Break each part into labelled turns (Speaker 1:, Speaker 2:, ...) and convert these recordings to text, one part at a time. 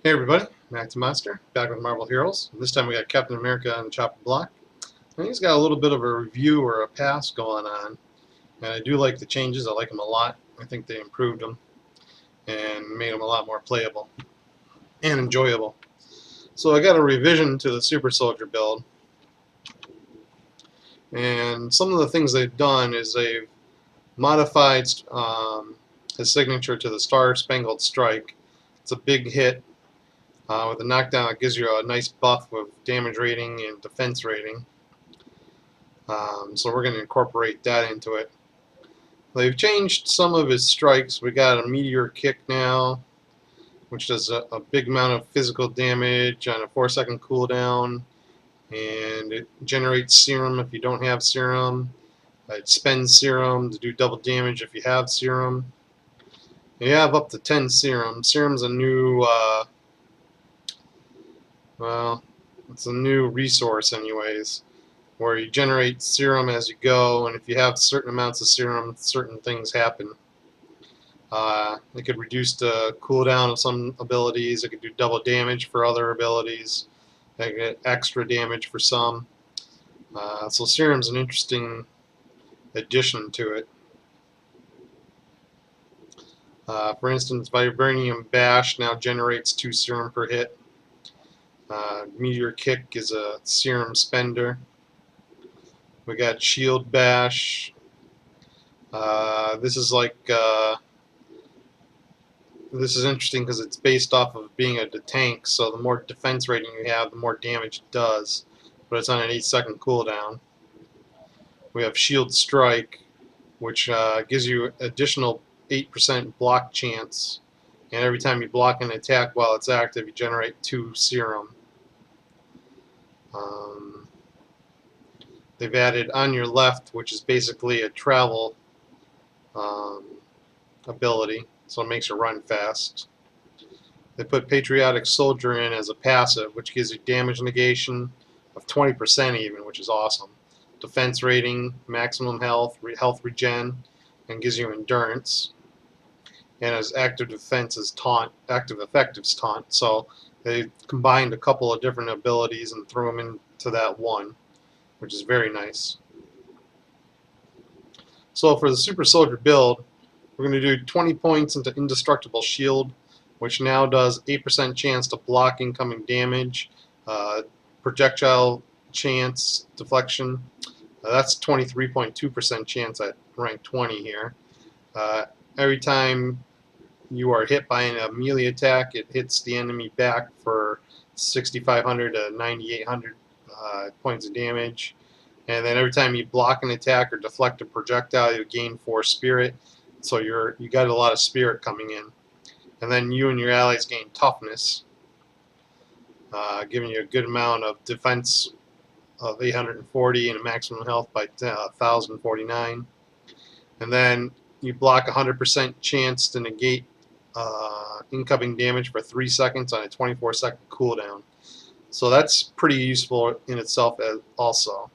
Speaker 1: Hey everybody, Max Monster, back with Marvel Heroes. This time we got Captain America on the chopping block. And he's got a little bit of a review or a pass going on. And I do like the changes, I like them a lot. I think they improved them and made them a lot more playable and enjoyable. So I got a revision to the Super Soldier build. And some of the things they've done is they've modified his signature to the Star Spangled Strike. It's a big hit. With a knockdown, it gives you a nice buff of damage rating and defense rating. So we're going to incorporate that into it. They've changed some of his strikes. We got a meteor kick now, which does a big amount of physical damage on a 4-second cooldown, and it generates serum if you don't have serum. It spends serum to do double damage if you have serum. You have up to 10 serum. Serum's a new, well, it's a new resource anyways, where you generate serum as you go, and if you have certain amounts of serum, certain things happen. It could reduce the cooldown of some abilities, it could do double damage for other abilities, it could get extra damage for some. So serum's an interesting addition to it. For instance, Vibranium Bash now generates 2 serum per hit. Meteor Kick is a serum spender. We got Shield Bash. This is interesting because it's based off of being a tank, so the more defense rating you have, the more damage it does. But it's on an 8-second cooldown. We have Shield Strike, which gives you additional 8% block chance, and every time you block an attack while it's active, you generate 2 serum. They've added On Your Left, which is basically a travel ability, so it makes you run fast. They put Patriotic Soldier in as a passive, which gives you damage negation of 20% even, which is awesome. Defense rating, maximum health, health regen, and gives you endurance. And as active defense is taunt, active effectives taunt. So they combined a couple of different abilities and threw them into that one, which is very nice. So for the Super Soldier build, we're going to do 20 points into Indestructible Shield, which now does 8% chance to block incoming damage, projectile chance, deflection. That's 23.2% chance at rank 20 here. Every time you are hit by an melee attack, it hits the enemy back for 6,500 to 9,800 points of damage. And then every time you block an attack or deflect a projectile, you gain 4 spirit. So you got a lot of spirit coming in. And then you and your allies gain toughness, giving you a good amount of defense of 840 and a maximum health by 1,049. And then you block 100% chance to negate incoming damage for 3 seconds on a 24-second cooldown. So that's pretty useful in itself also.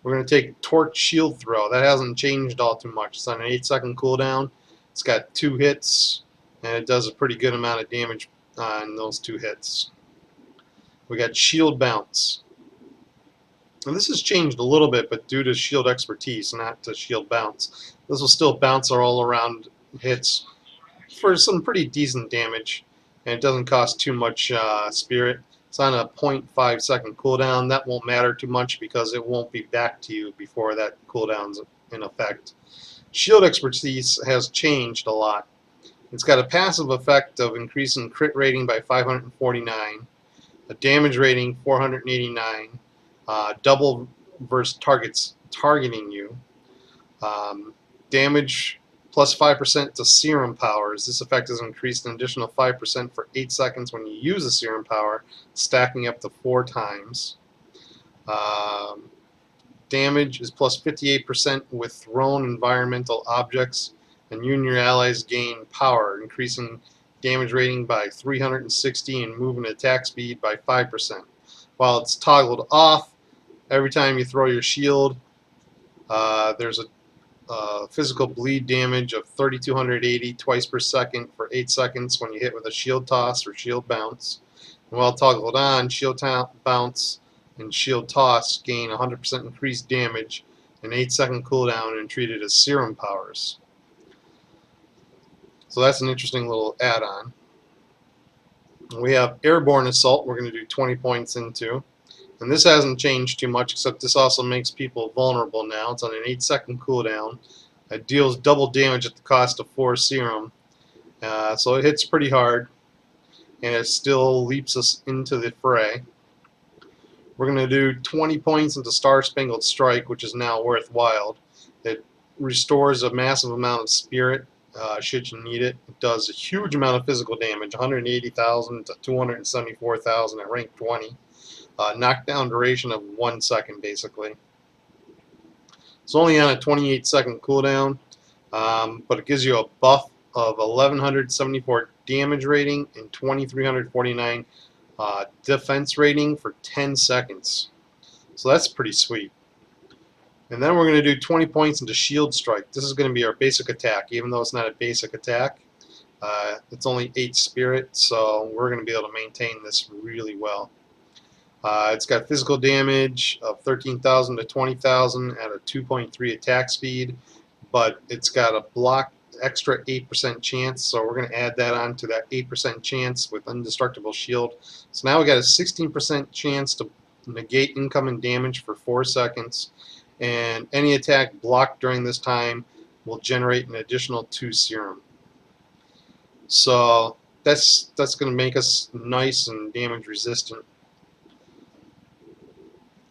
Speaker 1: We're going to take Torch Shield Throw. That hasn't changed all too much. It's on an 8-second cooldown. It's got 2 hits, and it does a pretty good amount of damage on those 2 hits. We got Shield Bounce. And this has changed a little bit, but due to shield expertise, not to shield bounce. This will still bounce all around hits for some pretty decent damage, and it doesn't cost too much spirit. It's on a 0.5 second cooldown. That won't matter too much because it won't be back to you before that cooldown's in effect. Shield expertise has changed a lot. It's got a passive effect of increasing crit rating by 549, a damage rating 489, double versus targets targeting you, damage plus 5% to serum powers. This effect is increased an additional 5% for 8 seconds when you use a serum power, stacking up to 4 times. Damage is plus 58% with thrown environmental objects, and you and your allies gain power, increasing damage rating by 360 and movement attack speed by 5%. While it's toggled off, every time you throw your shield, there's a physical bleed damage of 3,280 twice per second for 8 seconds when you hit with a shield toss or shield bounce. And while toggled on, shield bounce and shield toss gain 100% increased damage, an 8-second cooldown, and treated as serum powers. So that's an interesting little add-on. We have Airborne Assault we're going to do 20 points into. And this hasn't changed too much, except this also makes people vulnerable now. It's on an 8-second cooldown. It deals double damage at the cost of 4 serum. So it hits pretty hard, and it still leaps us into the fray. We're going to do 20 points into Star Spangled Strike, which is now worthwhile. It restores a massive amount of spirit should you need it. It does a huge amount of physical damage, 180,000 to 274,000 at rank 20. Knockdown duration of 1 second, basically. It's only on a 28-second cooldown, but it gives you a buff of 1,174 damage rating and 2,349 defense rating for 10 seconds. So that's pretty sweet. And then we're going to do 20 points into Shield Strike. This is going to be our basic attack, even though it's not a basic attack. It's only 8 spirit, so we're going to be able to maintain this really well. It's got physical damage of 13,000 to 20,000 at a 2.3 attack speed, but it's got a block extra 8% chance, so we're going to add that on to that 8% chance with Indestructible Shield. So now we got a 16% chance to negate incoming damage for 4 seconds, and any attack blocked during this time will generate an additional 2 serum. So that's going to make us nice and damage resistant.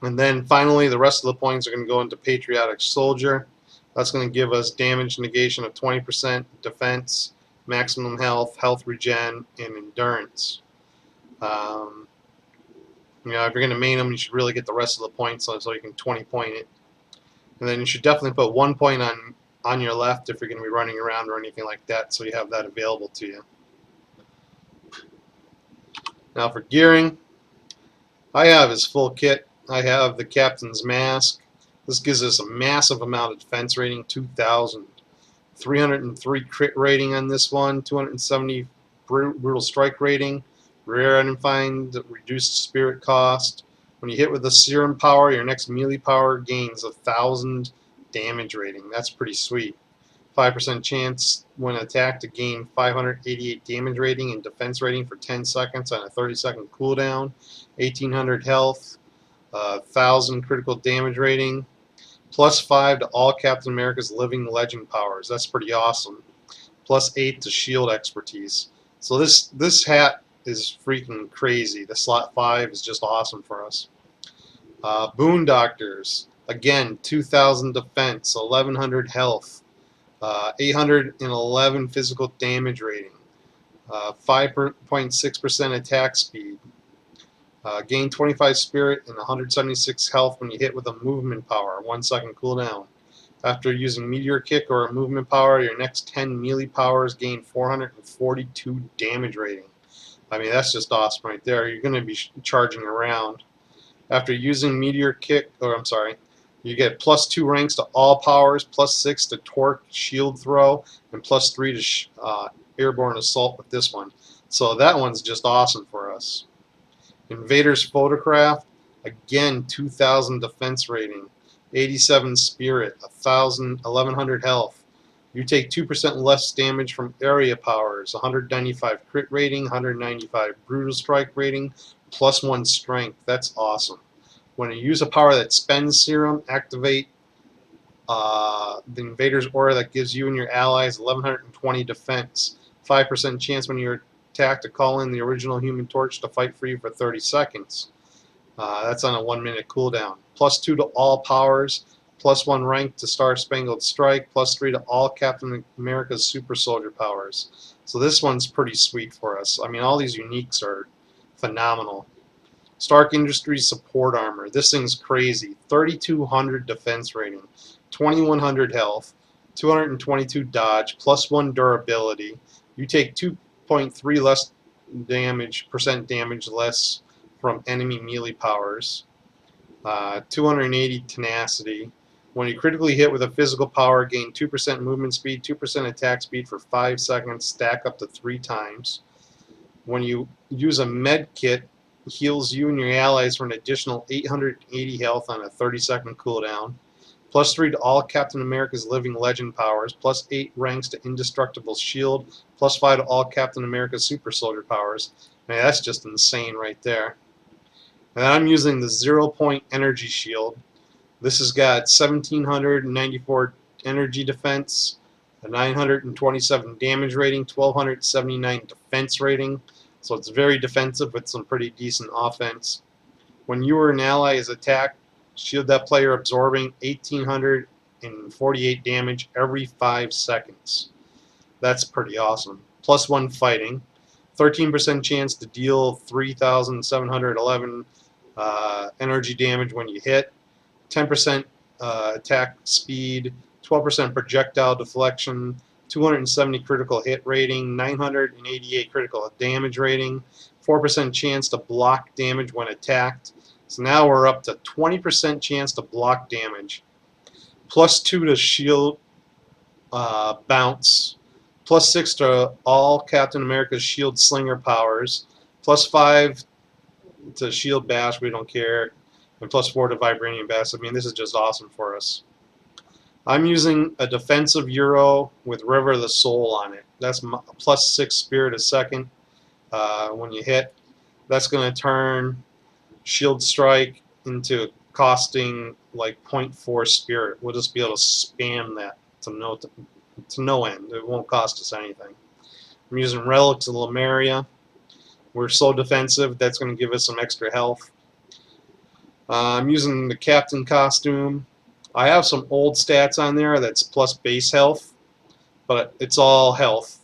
Speaker 1: And then finally, the rest of the points are going to go into Patriotic Soldier. That's going to give us damage negation of 20%, defense, maximum health, health regen, and endurance. If you're going to main them, you should really get the rest of the points so you can 20 point it. And then you should definitely put 1 point on your left if you're going to be running around or anything like that, so you have that available to you. Now for gearing, I have his full kit. I have the Captain's Mask. This gives us a massive amount of defense rating, 2,000. 303 crit rating on this one, 270 brutal strike rating, rare undefined, reduced spirit cost. When you hit with the serum power, your next melee power gains 1,000 damage rating. That's pretty sweet. 5% chance when attacked to gain 588 damage rating and defense rating for 10 seconds on a 30-second cooldown. 1,800 health. 1,000 critical damage rating, +5 to all Captain America's living legend powers. That's pretty awesome. +8 to shield expertise. So this hat is freaking crazy. The slot 5 is just awesome for us. Boon Doctors, again, 2,000 defense, 1,100 health, 811 physical damage rating, 5.6% attack speed. Gain 25 spirit and 176 health when you hit with a movement power, 1 second cooldown. After using Meteor Kick or a movement power, your next 10 melee powers gain 442 damage rating. I mean, that's just awesome right there. You're going to be charging around. After using Meteor Kick, you get +2 ranks to all powers, +6 to torque, shield throw, and +3 to airborne assault with this one. So that one's just awesome for us. Invader's Photograph, again 2,000 defense rating, 87 spirit, 1,100 health. You take 2% less damage from area powers, 195 crit rating, 195 brutal strike rating, +1 strength. That's awesome. When you use a power that spends serum, activate the Invader's Aura that gives you and your allies 1,120 defense, 5% chance when you're attack to call in the original Human Torch to fight for you for 30 seconds. That's on a 1-minute cooldown. +2 to all powers, +1 rank to Star Spangled Strike, +3 to all Captain America's Super Soldier powers. So this one's pretty sweet for us. I mean, all these uniques are phenomenal. Stark Industries Support Armor. This thing's crazy. 3,200 defense rating, 2,100 health, 222 dodge, +1 durability. You take 2.3 less percent damage less from enemy melee powers, 280 tenacity, When you critically hit with a physical power, gain 2% movement speed, 2% attack speed for 5 seconds, stack up to 3 times. When you use a med kit, heals you and your allies for an additional 880 health on a 30-second cooldown. +3 to all Captain America's Living Legend powers, +8 ranks to Indestructible Shield, +5 to all Captain America's Super Soldier powers. Man, that's just insane right there. And I'm using the 0-point energy shield. This has got 1,794 energy defense, a 927 damage rating, 1,279 defense rating. So it's very defensive with some pretty decent offense. When you or an ally is attacked, shield that player absorbing 1,848 damage every 5 seconds. That's pretty awesome. +1 fighting, 13% chance to deal 3,711 energy damage when you hit, 10% attack speed, 12% projectile deflection, 270 critical hit rating, 988 critical damage rating, 4% chance to block damage when attacked. So now we're up to 20% chance to block damage. +2 to shield bounce. +6 to all Captain America's shield slinger powers. +5 to shield bash, we don't care. And +4 to vibranium bash. I mean, this is just awesome for us. I'm using a defensive Euro with River of the Soul on it. That's +6 spirit a second when you hit. That's going to turn Shield Strike into costing like 0.4 spirit. We'll just be able to spam that to no end. It won't cost us anything. I'm using Relics of Lemuria. We're so defensive, that's going to give us some extra health. I'm using the Captain costume. I have some old stats on there that's plus base health, but it's all health.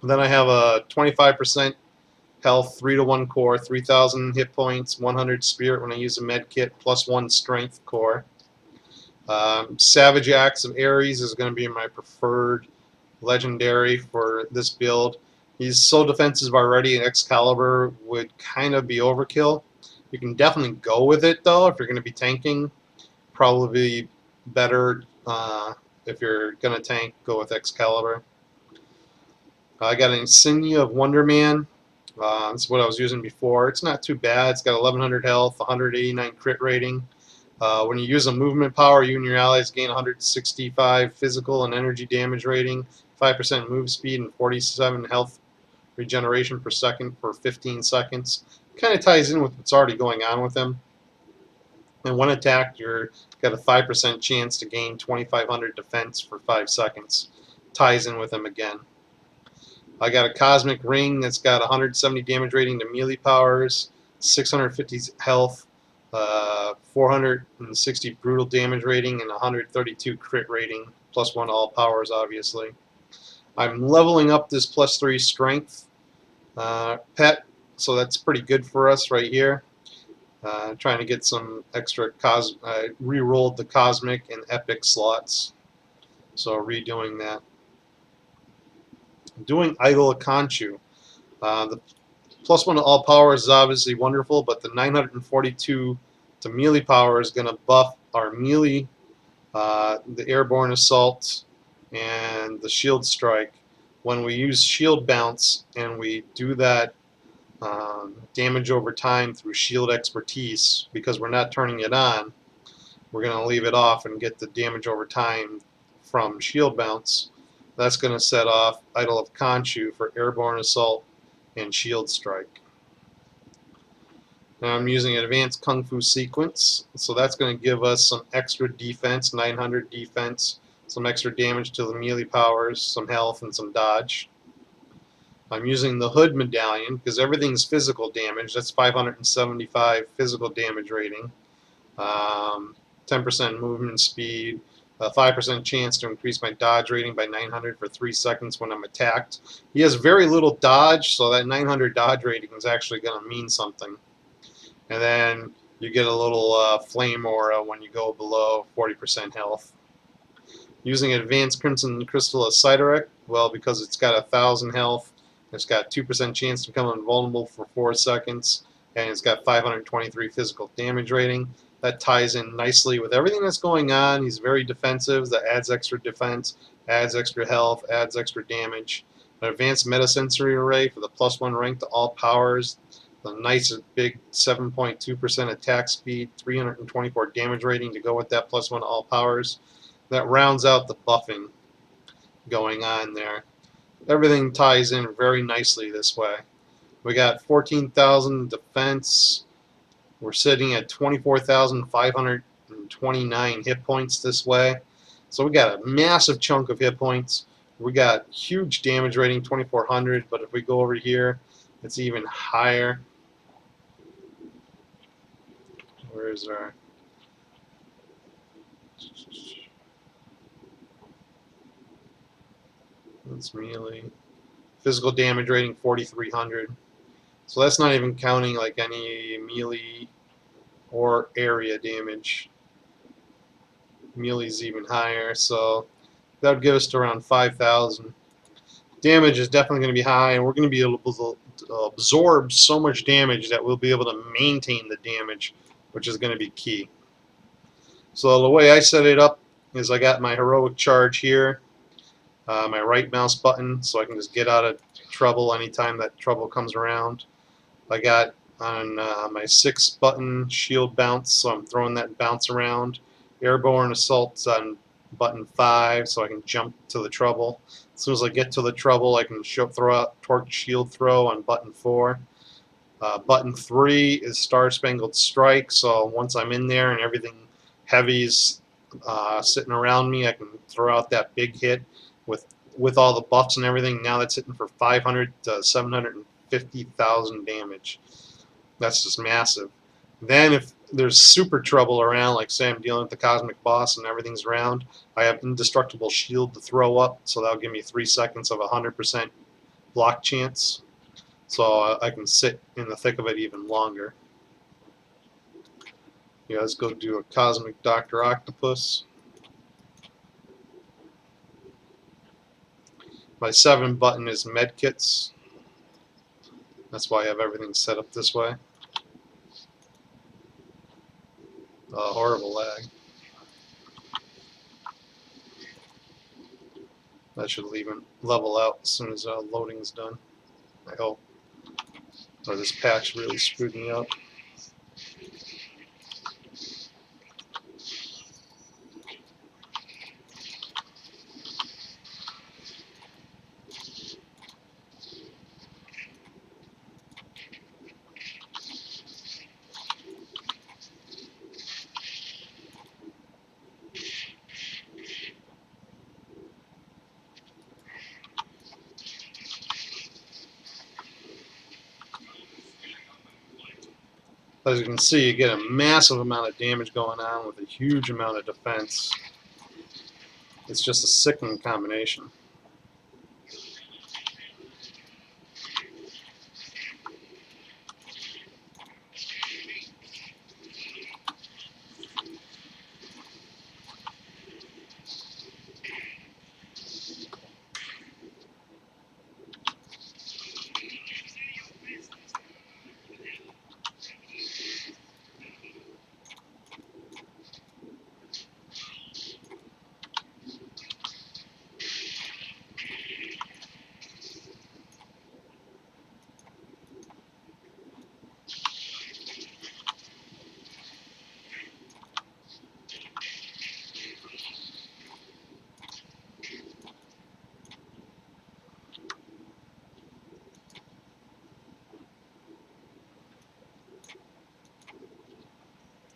Speaker 1: Then I have a 25% health, 3-to-1 core, 3,000 hit points, 100 spirit when I use a med kit, +1 strength core. Savage Axe of Ares is going to be my preferred legendary for this build. He's so defensive already, and Excalibur would kind of be overkill. You can definitely go with it, though, if you're going to be tanking. Probably better if you're going to tank, go with Excalibur. I got an Insignia of Wonder Man. That's what I was using before. It's not too bad. It's got 1,100 health, 189 crit rating. When you use a movement power, you and your allies gain 165 physical and energy damage rating, 5% move speed, and 47 health regeneration per second for 15 seconds. Kind of ties in with what's already going on with him. And when attacked, you've got a 5% chance to gain 2,500 defense for 5 seconds. Ties in with him again. I got a Cosmic Ring that's got 170 damage rating to melee powers, 650 health, 460 brutal damage rating, and 132 crit rating, +1 to all powers, obviously. I'm leveling up this +3 strength pet, so that's pretty good for us right here. Trying to get some extra I re-rolled the Cosmic and Epic slots, so redoing that. Doing Idol of Khonshu. The +1 to all powers is obviously wonderful, but the 942 to melee power is going to buff our melee, the airborne assault, and the shield strike. When we use shield bounce and we do that damage over time through shield expertise, because we're not turning it on, we're going to leave it off and get the damage over time from shield bounce. That's going to set off Idol of Khonshu for airborne assault and shield strike. Now I'm using an advanced Kung Fu sequence, so that's going to give us some extra defense, 900 defense, some extra damage to the melee powers, some health, and some dodge. I'm using the Hood Medallion because everything's physical damage. That's 575 physical damage rating, 10% movement speed, a 5% chance to increase my dodge rating by 900 for 3 seconds when I'm attacked. He has very little dodge, so that 900 dodge rating is actually going to mean something. And then you get a little flame aura when you go below 40% health. Using Advanced Crimson Crystal of Cyttorak, well, because it's got 1,000 health, it's got 2% chance to become invulnerable for 4 seconds, and it's got 523 physical damage rating. That ties in nicely with everything that's going on. He's very defensive. That adds extra defense, adds extra health, adds extra damage. An advanced metasensory array for the +1 rank to all powers. The nice big 7.2% attack speed, 324 damage rating to go with that +1 to all powers. That rounds out the buffing going on there. Everything ties in very nicely this way. We got 14,000 defense. We're sitting at 24,529 hit points this way. So we got a massive chunk of hit points. We got huge damage rating, 2,400, but if we go over here, it's even higher. Where's our... That's melee. Physical damage rating, 4,300. So that's not even counting like any melee or area damage. Melee's even higher, so that would give us to around 5,000. Damage is definitely going to be high, and we're going to be able to absorb so much damage that we'll be able to maintain the damage, which is going to be key. So the way I set it up is I got my heroic charge here, my right mouse button, so I can just get out of trouble anytime that trouble comes around. I got on my 6 button shield bounce, so I'm throwing that bounce around. Airborne assault's on button 5, so I can jump to the trouble. As soon as I get to the trouble, I can throw out torque shield throw on button 4. Button 3 is Star Spangled Strike, so once I'm in there and everything heavy's sitting around me, I can throw out that big hit with all the buffs and everything. Now that's hitting for 500 to 750,000 damage. That's just massive. Then if there's super trouble around, like say I'm dealing with the cosmic boss and everything's around, I have indestructible shield to throw up, so that'll give me 3 seconds of 100% block chance, so I can sit in the thick of it even longer. Yeah, let's go do a Cosmic Dr. Octopus. My 7 button is medkits. That's why I have everything set up this way. Horrible lag. That should level out as soon as loading's done, I hope. Or this patch really screwed me up. As you can see, you get a massive amount of damage going on with a huge amount of defense. It's just a sickening combination.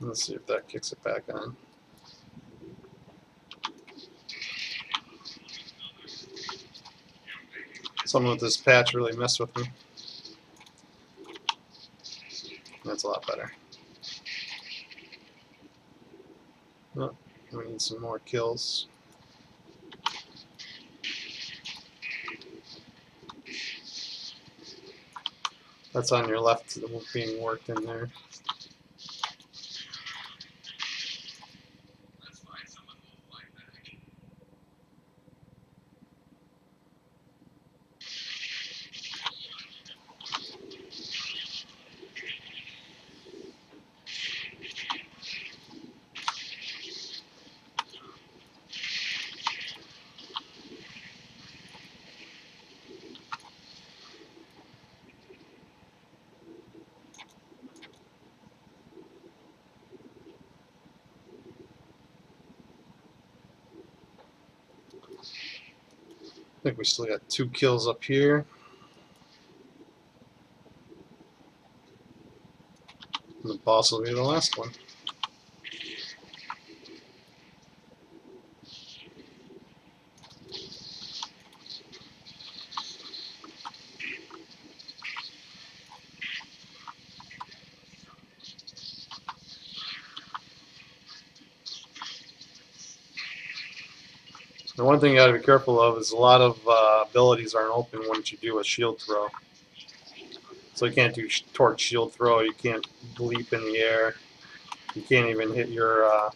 Speaker 1: Let's see if that kicks it back on. Someone with this patch really messed with me. That's a lot better. Oh, we need some more kills. That's on your left being worked in there. think we still got 2 kills up here. And the boss will be the last one. The one thing you got to be careful of is a lot of abilities aren't open once you do a shield throw. So you can't do torch shield throw. You can't leap in the air. You can't even hit your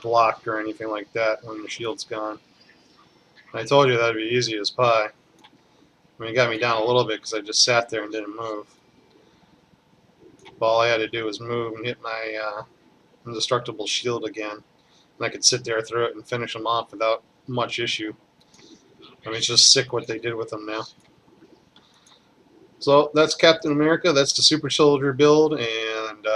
Speaker 1: block or anything like that when the shield's gone. I told you that'd be easy as pie. I mean, it got me down a little bit because I just sat there and didn't move. But all I had to do was move and hit my indestructible shield again. And I could sit there through it and finish them off without much issue. I mean, it's just sick what they did with them now. So that's Captain America. That's the Super Soldier build, and